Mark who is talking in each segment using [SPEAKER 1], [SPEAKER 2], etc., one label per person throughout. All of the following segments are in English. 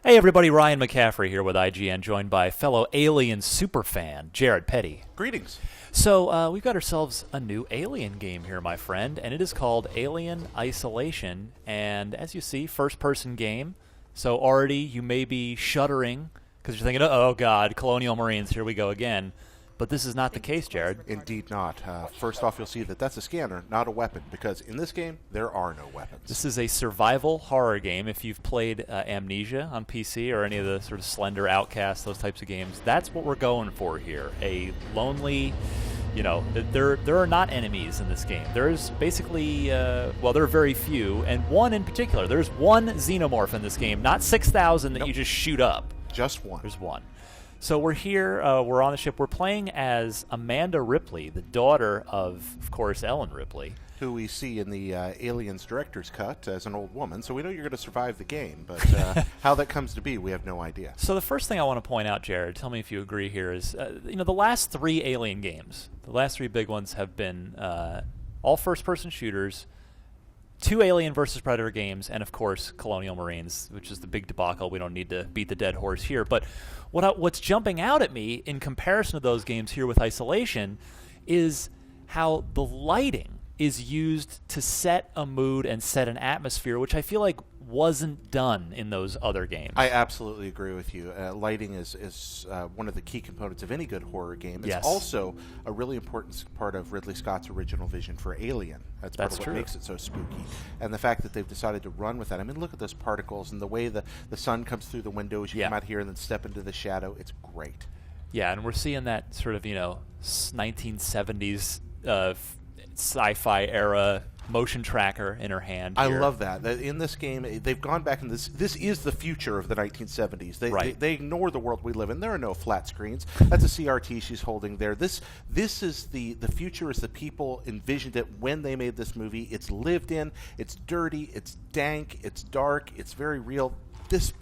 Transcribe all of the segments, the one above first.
[SPEAKER 1] Hey everybody, Ryan McCaffrey here with IGN, joined by fellow Alien superfan, Jared Petty.
[SPEAKER 2] Greetings.
[SPEAKER 1] So we've got ourselves a new Alien game here, my friend, and it is called Alien Isolation. And as you see, first-person game. So already you may be shuddering because you're thinking, oh god, Colonial Marines, here we go again. But this is not the case, Jared.
[SPEAKER 2] Indeed not. First off, you'll see that that's a scanner, not a weapon, because in this game, there are no weapons.
[SPEAKER 1] This is a survival horror game. If you've played Amnesia on PC or any of the sort of Slender, Outcast, those types of games, that's what we're going for here. A lonely, there are not enemies in this game. There's basically, there are very few, and one in particular. There's one xenomorph in this game, not 6,000 that you just shoot up.
[SPEAKER 2] Just one.
[SPEAKER 1] There's one. So we're here, we're on the ship. We're playing as Amanda Ripley, the daughter of course, Ellen Ripley.
[SPEAKER 2] Who we see in the Aliens director's cut as an old woman, so we know you're going to survive the game, but how that comes to be, we have no idea.
[SPEAKER 1] So the first thing I want to point out, Jared, tell me if you agree here, is, the last three Alien games, the last three big ones have been all first-person shooters, 2 Alien vs. Predator games, and of course Colonial Marines, which is the big debacle. We don't need to beat the dead horse here. But what's jumping out at me in comparison to those games here with Isolation is how the lighting is used to set a mood and set an atmosphere, which I feel like wasn't done in those other games.
[SPEAKER 2] I absolutely agree with you. Lighting is one of the key components of any good horror game. It's also a really important part of Ridley Scott's original vision for Alien. That's part of what makes it so spooky. And the fact that they've decided to run with that. I mean, look at those particles and the way the sun comes through the windows. You come out here and then step into the shadow. It's great.
[SPEAKER 1] Yeah, and we're seeing that sort of, 1970s sci-fi era motion tracker in her hand here.
[SPEAKER 2] I love that. In this game, they've gone back and this is the future of the 1970s. They ignore the world we live in. There are no flat screens. That's a CRT she's holding there. This is the future as the people envisioned it when they made this movie. It's lived in, it's dirty, it's dank, it's dark, it's very real. This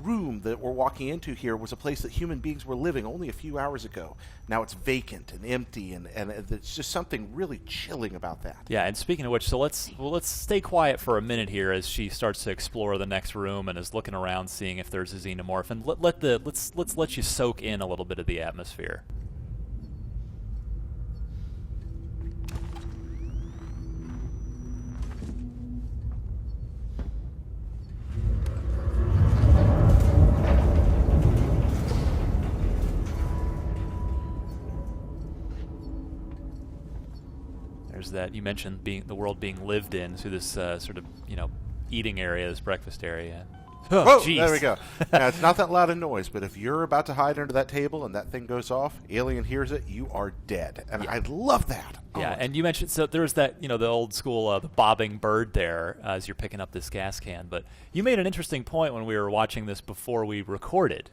[SPEAKER 2] room that we're walking into here was a place that human beings were living only a few hours ago. Now it's vacant and empty, and it's just something really chilling about that.
[SPEAKER 1] Yeah, and speaking of which, so let's stay quiet for a minute here as she starts to explore the next room and is looking around, seeing if there's a xenomorph, and let's let you soak in a little bit of the atmosphere. That you mentioned the world being lived in through this sort of eating area, this breakfast area.
[SPEAKER 2] Oh, there we go. Now it's not that loud a noise, but if you're about to hide under that table and that thing goes off, Alien hears it, you are dead, and I love that.
[SPEAKER 1] Yeah, and you mentioned there's that the old school the bobbing bird there as you're picking up this gas can. But you made an interesting point when we were watching this before we recorded.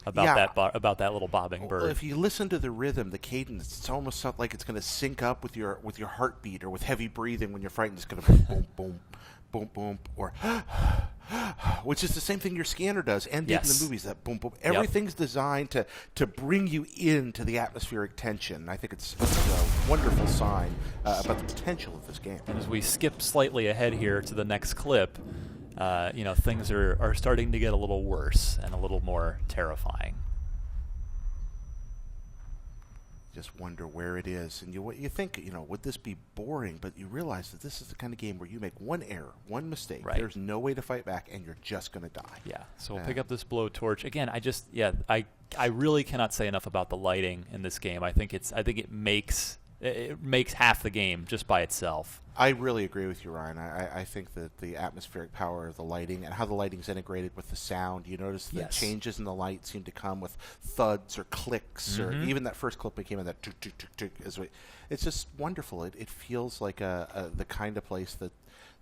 [SPEAKER 1] About that little bobbing bird.
[SPEAKER 2] Well, if you listen to the rhythm, the cadence, it's almost like it's going to sync up with your heartbeat, or with heavy breathing when you're frightened. It's going to boom, boom, boom, boom, or which is the same thing your scanner does and did in the movies. That boom, boom. Everything's designed to bring you into the atmospheric tension. I think it's a wonderful sign about the potential of this game.
[SPEAKER 1] And as we skip slightly ahead here to the next clip, things are starting to get a little worse and a little more terrifying.
[SPEAKER 2] Just wonder where it is, and you think, would this be boring? But you realize that this is the kind of game where you make one error, one mistake. Right. There's no way to fight back, and you're just going to die.
[SPEAKER 1] Yeah. So we'll pick up this blowtorch again. I really cannot say enough about the lighting in this game. I think it makes half the game just by itself.
[SPEAKER 2] I really agree with you, Ryan. I think that the atmospheric power of the lighting and how the lighting's integrated with the sound, you notice the changes in the light seem to come with thuds or clicks, or even that first clip that came in, that tuk, tuk, tuk, tuk, it's just wonderful. It feels like the kind of place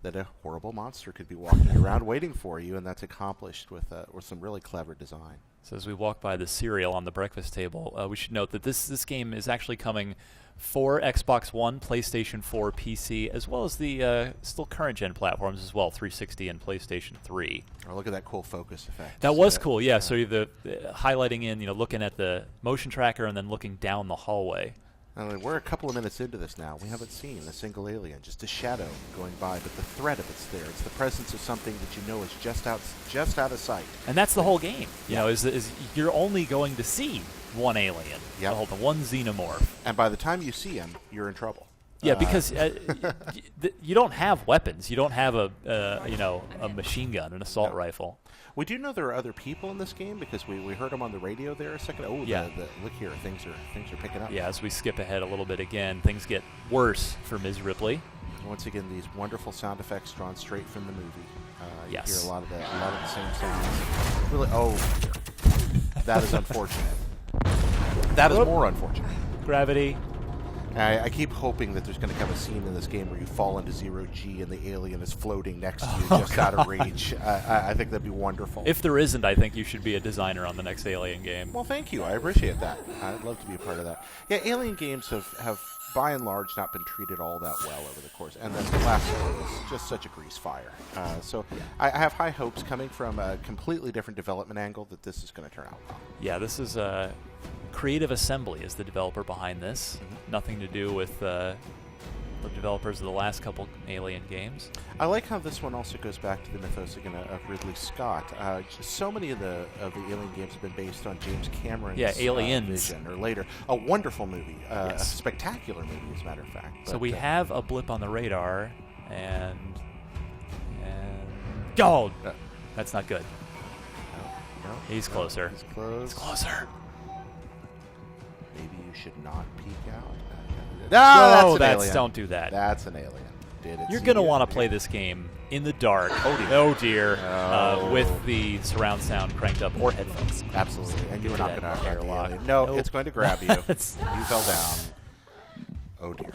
[SPEAKER 2] that a horrible monster could be walking around waiting for you, and that's accomplished with some really clever design.
[SPEAKER 1] So as we walk by the cereal on the breakfast table, we should note that this game is actually coming for Xbox One, PlayStation 4, PC, as well as the still current-gen platforms as well, 360 and PlayStation 3.
[SPEAKER 2] Oh, look at that cool focus effect.
[SPEAKER 1] That was cool, yeah. So the highlighting in, looking at the motion tracker and then looking down the hallway.
[SPEAKER 2] We're a couple of minutes into this now. We haven't seen a single alien, just a shadow going by, but the threat of it's there. It's the presence of something that you know is just out of sight.
[SPEAKER 1] And that's the whole game. You know, is you're only going to see one alien, the one xenomorph.
[SPEAKER 2] And by the time you see him, you're in trouble.
[SPEAKER 1] Yeah, because you don't have weapons. You don't have a machine gun, an assault rifle.
[SPEAKER 2] We do know there are other people in this game because we heard them on the radio there a second. Oh,
[SPEAKER 1] yeah.
[SPEAKER 2] Look here, things are picking up.
[SPEAKER 1] Yeah, as we skip ahead a little bit again, things get worse for Ms. Ripley.
[SPEAKER 2] Once again, these wonderful sound effects drawn straight from the movie.
[SPEAKER 1] Yes.
[SPEAKER 2] You hear a lot of the same sounds. Really, that is unfortunate. That is more unfortunate.
[SPEAKER 1] Gravity.
[SPEAKER 2] I keep hoping that there's going to come a scene in this game where you fall into zero G and the alien is floating next to you just out of reach. I think that'd be wonderful.
[SPEAKER 1] If there isn't, I think you should be a designer on the next Alien game.
[SPEAKER 2] Well, thank you. I appreciate that. I'd love to be a part of that. Yeah, Alien games have by and large not been treated all that well over the course. And then the last one was just such a grease fire. I have high hopes coming from a completely different development angle that this is going to turn out well.
[SPEAKER 1] Yeah, this is Creative Assembly is the developer behind this. Nothing to do with the developers of the last couple Alien games.
[SPEAKER 2] I like how this one also goes back to the mythos again of Ridley Scott. So many of the Alien games have been based on James Cameron's
[SPEAKER 1] Aliens.
[SPEAKER 2] vision, or later. A wonderful movie, a spectacular movie, as a matter of fact.
[SPEAKER 1] So we have a blip on the radar, and that's not good.
[SPEAKER 2] No,
[SPEAKER 1] He's closer.
[SPEAKER 2] He's close.
[SPEAKER 1] He's closer.
[SPEAKER 2] Maybe you should not peek out. No, that's an alien.
[SPEAKER 1] Don't do that.
[SPEAKER 2] That's an alien.
[SPEAKER 1] You're going to want to play this game in the dark. Oh dear. With the surround sound cranked up or headphones.
[SPEAKER 2] Absolutely. And you're not going to airlock. No, it's going to grab you. You fell down. Oh dear.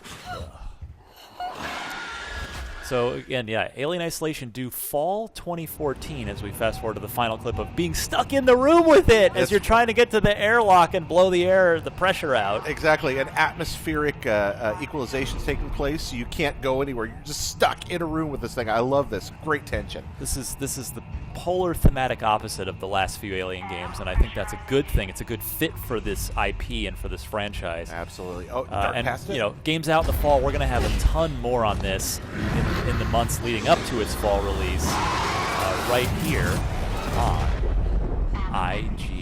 [SPEAKER 1] So again, Alien Isolation due fall 2014 as we fast forward to the final clip of being stuck in the room with it as you're trying to get to the airlock and blow the pressure out.
[SPEAKER 2] Exactly. An atmospheric equalization's taking place, so you can't go anywhere. You're just stuck in a room with this thing. I love this. Great tension.
[SPEAKER 1] This is the polar thematic opposite of the last few Alien games, and I think that's a good thing. It's a good fit for this IP and for this franchise.
[SPEAKER 2] Absolutely. And
[SPEAKER 1] games out in the fall, we're going to have a ton more on this in the months leading up to its fall release right here on IG.